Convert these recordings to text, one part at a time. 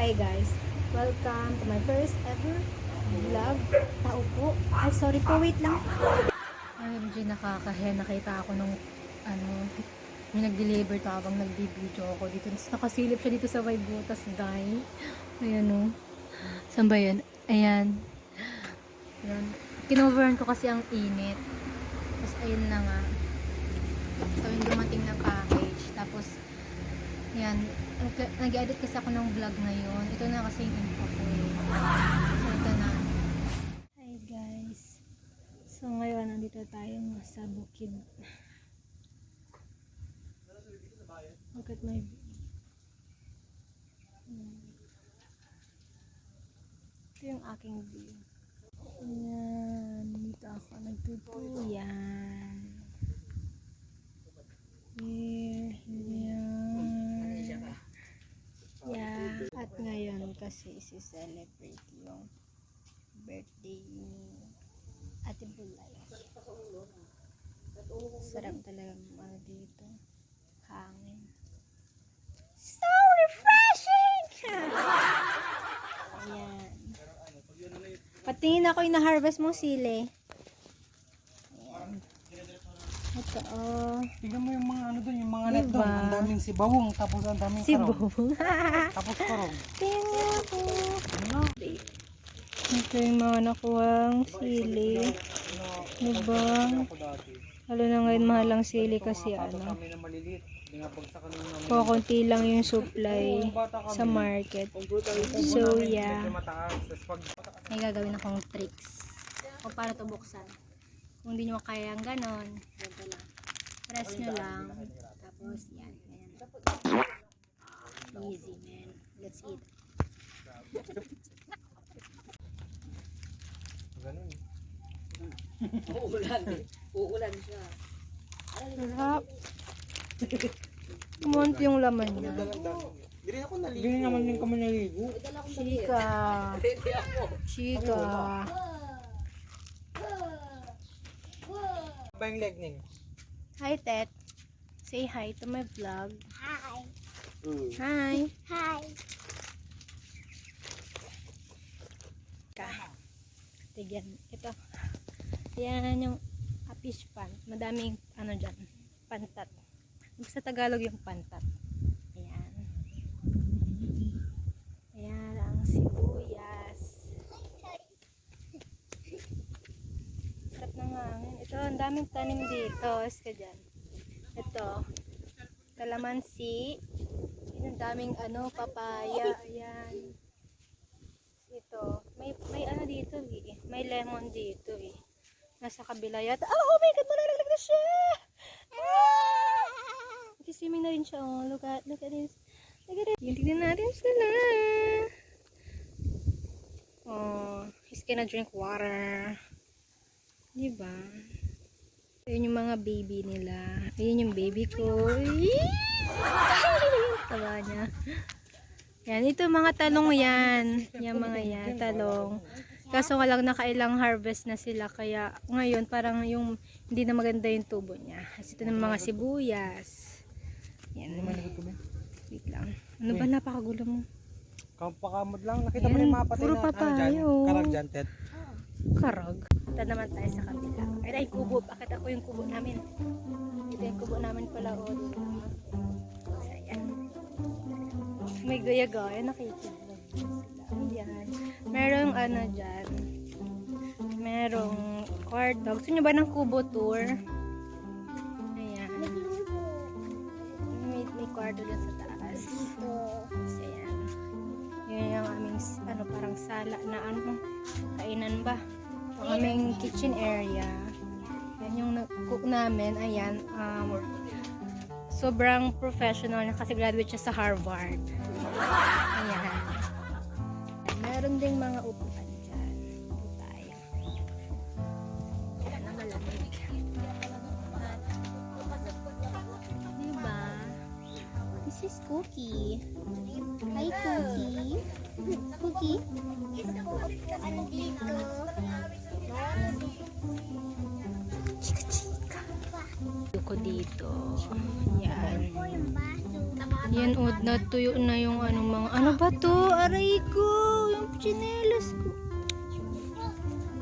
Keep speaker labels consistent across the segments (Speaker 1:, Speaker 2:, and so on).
Speaker 1: Hi guys, welcome to my first ever vlog. Tao po. Ay sorry po, wait lang. OMG, nakakahe. Nakita ako nung may nag-deliver to habang nag-video ako dito. Tapos nakasilip siya dito sa may butas, guys. Ayan o. Saan ba yan? Ayan. Ayan. Kinoveran ko kasi ang init. Tapos ayun na nga. Ito yung dumating na package. Tapos yan. Nag-edit kasi ako ng vlog ngayon. Ito na kasi yung info ko. So ito na. Hi guys. So ngayon nandito tayo sa bukid. Look at my ito yung aking view. Ayan. Dito ako nagtutuyan. Here. Yeah. At ngayon kasi isi-celebrate yung birthday ni Ate Bulay. Sarap talaga dito. Hangin. So refreshing! Ayan. Patingin ako yung na-harvest mong sili. Ayan. Ito, oh.
Speaker 2: Tingnan mo yung mga ano doon, yung mga
Speaker 1: Diba?
Speaker 2: net doon. Ang daming sibawong, tapos ang daming karong.
Speaker 1: Sibong.
Speaker 2: Tapos karong.
Speaker 1: Tingnan ako.
Speaker 2: Ano?
Speaker 1: Ito yung mga nakuhang sili. Diba? Lalo na ngayon mahal ang sili kasi
Speaker 2: Kami na maliliit. Binabagsakan ng
Speaker 1: kukunti lang yung supply sa market. So yeah. May gagawin akong tricks. O para to buksan. Kung hindi nyo kaya ang ganon, ganito lang. Press nyo lang. Tapos yan. Ayan. Easy man. Let's eat.
Speaker 2: Ganun.
Speaker 3: Uulan siya.
Speaker 1: Sarap. Kumunti yung laman niya.
Speaker 2: Hindi ako naligo. Hindi naman din kami naligo.
Speaker 1: Chika. Chika.
Speaker 2: Pa yung leg ning.
Speaker 1: Hi, Tet. Say hi to my vlog.
Speaker 3: Hi.
Speaker 1: Hi.
Speaker 3: Hi.
Speaker 1: Tigyan. Ito. Yan yung fish pan. Madaming ano dyan. Pantat. Sa Tagalog yung pantat. Ayan. Ayan ang sibuyas. Sarap ng hangin. Ito, ang daming tanim dito. Iska dyan. Ito. Kalamansi. Ang daming papaya. Ayan. Ito. May ano dito eh. May lemon dito eh. Nasa kabila yata. Oh my God! Malalaglag na siya! Nag-swimming na rin siya. Oh. Look at this. Look at this. Tignan natin sila. Oh. He's gonna drink water. Diba? Ayun yung mga baby nila. Ayun yung baby ko. Tawa niya. Yan. Ito mga talong yan. Yan mga yan. Talong. Kaso nga lang nakailang harvest na sila. Kaya ngayon parang yung hindi na maganda yung tubo niya. Kasi ito ng mga sibuyas. Yan. Wait lang. Ano ba napakagulo mo?
Speaker 2: Kampakamod lang. Nakita mo na yung mga patay
Speaker 1: Puro
Speaker 2: na
Speaker 1: papayo.
Speaker 2: karag dyan, Ted.
Speaker 1: Karag. Ito naman tayo sa kabila. Ay, kubo. Bakit ako yung kubo namin? Ito yung kubo namin pala. O, diba? So, ayan. May gaya-gaya. Nakikinig sila. Ayan. Merong dyan. Merong kwarto. Gusto nyo ba ng kubo tour? Ayan. May kwarto dyan sa taas. So, ayan. Yun yung aming parang sala na kainan ba? Ang aming kitchen area. Yan yung cook namin. Ayan. Sobrang professional na kasi graduate siya sa Harvard. Ayan. Meron ding mga upuan dyan. Upo tayo. Ayan na malamig. Diba? This is Cookie. Hi, Cookie. Cookie?
Speaker 3: Ano dito?
Speaker 1: Chika, chika. ko dito. Yan.
Speaker 3: Po yung baso.
Speaker 1: Yan, natuyo na yung ano mga, ano ba to? Aray ko! Yung chinelas ko.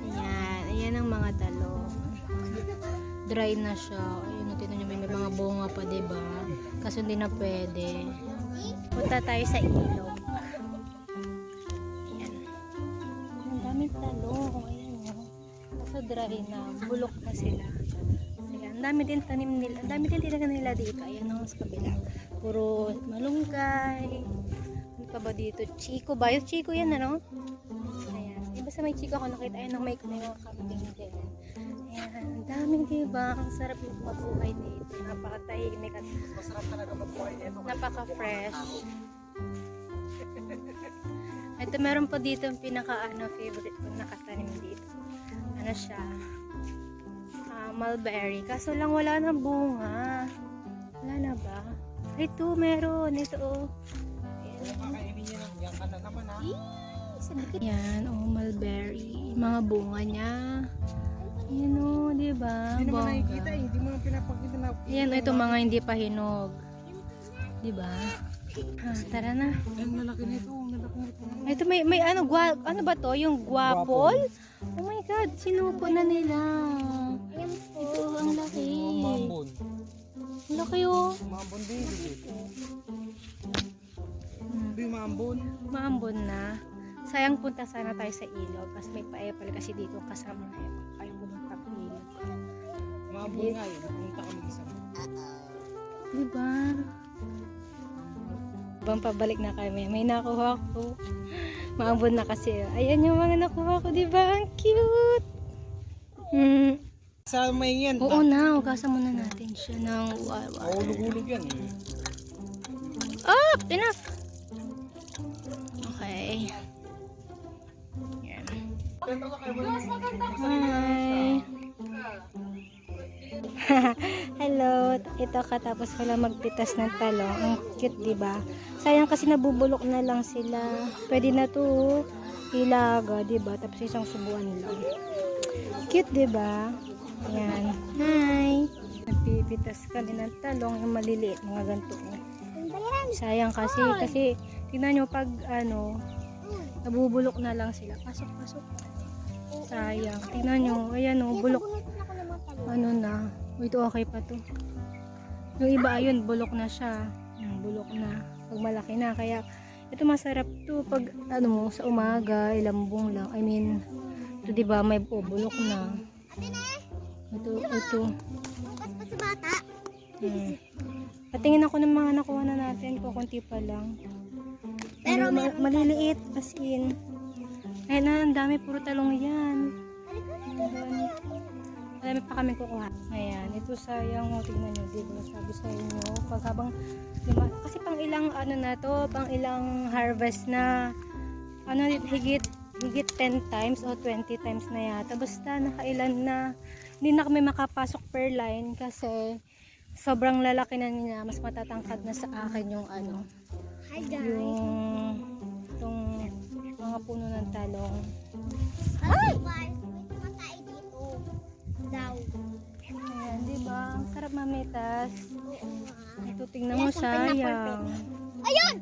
Speaker 1: Ayan, ayan ang mga talong. Dry na siya. Ayun, natin nyo, may mga bunga pa, diba? Kaso hindi na pwede. Punta tayo sa ilog. Ayan. Ang daming talong. Ayan, oh. Kaso dry na. Bulok na sila. Ayan, ang dami din tanim nila. Ang dami din talaga nila dito. Ayan ang sa kabila. Puro malunggay. Ano pa ba dito? Chico ba? Yung Chico yan, ano? Ayan. Iba sa may Chico ako nakita. Ayan, may mga kambing din. Ayan. Ang daming, diba? Ang sarap yung mabuhay dito. Napakatahimik at
Speaker 2: Masarap talaga magbuhay nito.
Speaker 1: napaka-fresh. Ito, meron pa dito yung favorite ko nakatanim dito. Ano siya? Mulberry. Kaso lang wala na bunga. Wala na ba? Ito, meron. Ito, oh.
Speaker 2: Kung kakainin niya ng yan ka na naman ha.
Speaker 1: Yan, oh, mulberry. Mga bunga niya. Yan, oh, diba?
Speaker 2: Hindi naman
Speaker 1: Bongga.
Speaker 2: nakikita eh. Hindi mo naman pinapakita na.
Speaker 1: Yan, ito mga hindi pa hinog. Diba? Tara na.
Speaker 2: Ang lalaki nito. Ang lalaki nito.
Speaker 1: Ito may ano, ano ba to? Yung guapol? Oh my God, sinupo na nila. Ito, ang laki.
Speaker 2: Mambon.
Speaker 1: Ang laki, oh.
Speaker 2: Mambon din. Hindi mambon.
Speaker 1: Maambon na. Sayang punta sana tayo sa ilog kasi may paepal kasi dito kasama na yun. Kayo pumunta sa ilog.
Speaker 2: Mambon nga eh. Pumunta kami isa.
Speaker 1: Diba? Bang pabalik na kami. May nakuha ko. Maambon na kasi. Ayan yung mga nakuha ko, diba? Ang cute!
Speaker 2: Sa may yan.
Speaker 1: Oo na, hugasan muna natin siya ng wawa.
Speaker 2: Hulog-hulog yan eh.
Speaker 1: Oh! Enough! Okay. Yan. Hi! Hello! Ito katapos ko lang magpitas ng talong. Ang cute, diba? Sayang kasi nabubulok na lang sila. Pwede na to ilaga, diba? Tapos isang subuan lang. Cute, diba? Yan. Hi! Nagpipitas kami ng talong. Yung maliliit, mga ganito. Sayang kasi tingnan nyo pag ano, nabubulok na lang sila. Pasok. Sayang. Tingnan nyo. Ayan o, bulok. Ano na. Ito okay pa to. Yung iba ayun, bulok na siya. Bulok na. Pag malaki na. Kaya ito masarap to pag ano mo, sa umaga, ilambong lang. I mean, ito diba may bulok na. Ito.
Speaker 3: Bukas pa sa bata.
Speaker 1: Patingin ako ng mga nakuha na natin. Kukunti pa lang. Pero maliliit. As in. Ayun na, ang dami. Puro talong yan. Marami pa kami kukuha. Ayan. Ito sayang. Tingnan nyo. Diba? Sabi sa inyo. Pag habang kasi pang ilang ano na to. Pang ilang harvest na. Ano, higit 10 times o 20 times na yata. Basta nakailan na. Hindi na kami makapasok per line kasi sobrang lalaki na niya, mas matatangkad na sa akin yung ano,
Speaker 3: Hi guys.
Speaker 1: yung itong mga puno ng talong.
Speaker 3: Hi guys. May tumatay dito. Daw.
Speaker 1: Ayan, diba? Ang sarap mamitas.
Speaker 3: Oo nga.
Speaker 1: Ito, tingnan mo, sayang.
Speaker 3: Ayun!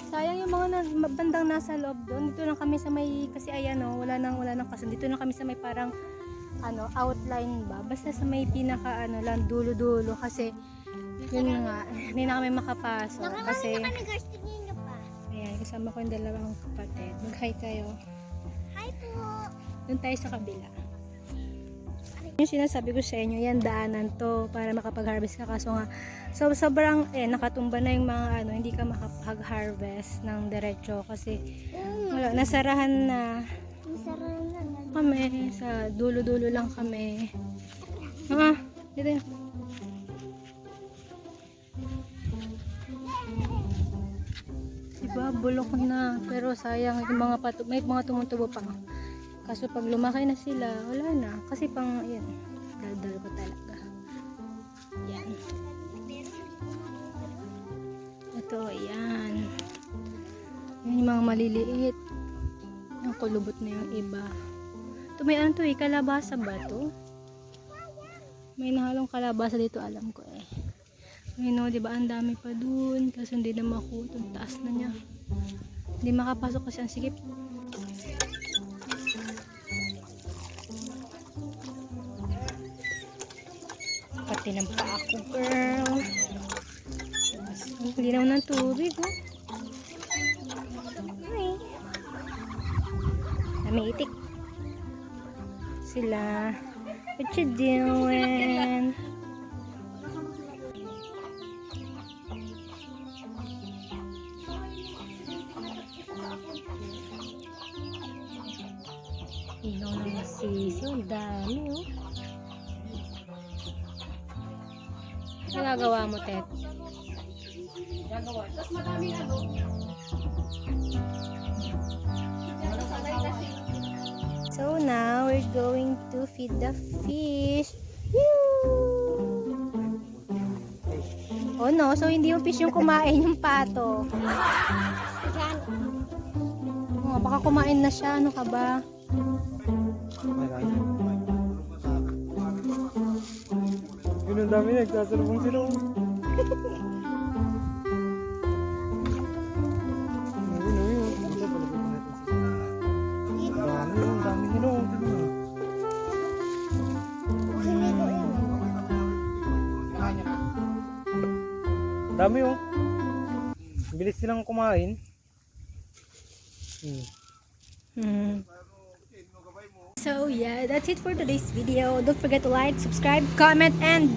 Speaker 1: Sayang yung mga bandang nasa loob doon. Dito lang kami sa may, kasi ayan o, wala nang kasan. Dito lang kami sa may parang ano, outline ba? Basta sa may pinaka ano lang, dulo-dulo kasi yun nga, hindi na kami makapasok kasi
Speaker 3: Kami guys, tingin nyo pa.
Speaker 1: ayan, kasama ko yung dalawang kapatid. Mag-hi kayo.
Speaker 3: Hi po.
Speaker 1: Doon tayo sa kabila. Yung sinasabi ko sa inyo, yan daanan to para makapag-harvest ka. Kaso nga, sobrang nakatumba na yung mga ano, hindi ka makapag-harvest ng diretso kasi wala, nasarahan na.
Speaker 3: Masarap na.
Speaker 1: Kami sa dulo-dulo lang kami. Dito. Diba, bulok na. Pero sayang, yung mga may mga tumutubo pa. Kaso pag lumaki na sila, wala na. Kasi pang, yan, dal-dal ko talaga. Yan. Ito, yan. Yan yung mga maliliit. Yung kulubot na yung iba. Ito may ano to eh, kalabasa ba to? May nahalong kalabasa dito, alam ko eh. Ayun o, diba ang dami pa dun. Kasi hindi na makuha. Itong taas na niya. Hindi makapasok kasi ang sikip. Pati ng paa ko, girl. Ang linaw ng tubig, oh. Hi. Dami itik. Sila. What you doing? Ilaw ng sisi. Ang dami, oh. Ano nagagawa mo, Tet?
Speaker 2: Gagawa. Tapos madaming ano.
Speaker 1: So now we're going to feed the fish. Yoo! Oh no, so hindi yung fish yung kumain, yung pato.
Speaker 3: Diyan.
Speaker 1: Oh, baka kumain na siya, ano ka ba?
Speaker 2: Yun ang dami nagsasalubong sila. Ang dami nila.
Speaker 3: Sinigo yan.
Speaker 2: Dami oh. Bilis silang kumain.
Speaker 1: So yeah, that's it for today's video. Don't forget to like, subscribe, comment, and